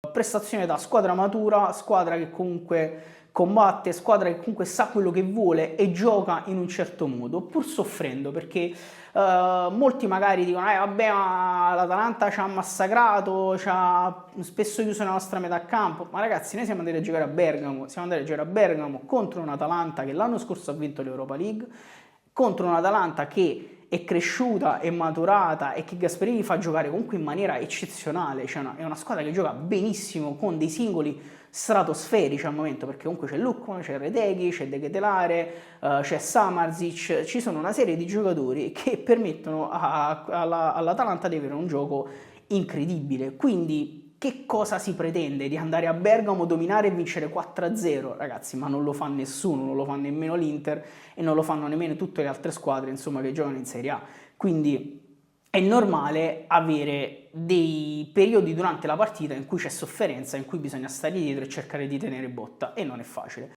Prestazione da squadra matura, squadra che comunque combatte, squadra che comunque sa quello che vuole e gioca in un certo modo, pur soffrendo, perché molti magari dicono vabbè, ma l'Atalanta ci ha massacrato, spesso chiuso la nostra metà campo, ma ragazzi, noi siamo andati a giocare a Bergamo, siamo andati a giocare a Bergamo contro un'Atalanta che l'anno scorso ha vinto l'Europa League, contro un'Atalanta che è cresciuta, è maturata e che Gasperini fa giocare comunque in maniera eccezionale, è una squadra che gioca benissimo con dei singoli stratosferici al momento, perché comunque c'è Lukman, c'è Retegui, c'è De Ketelare, c'è Samardzic, ci sono una serie di giocatori che permettono all'Atalanta di avere un gioco incredibile. Quindi che cosa si pretende? Di andare a Bergamo, dominare e vincere 4-0? Ragazzi, ma non lo fa nessuno, non lo fa nemmeno l'Inter e non lo fanno nemmeno tutte le altre squadre, insomma, che giocano in Serie A. Quindi è normale avere dei periodi durante la partita in cui c'è sofferenza, in cui bisogna stare dietro e cercare di tenere botta, e non è facile.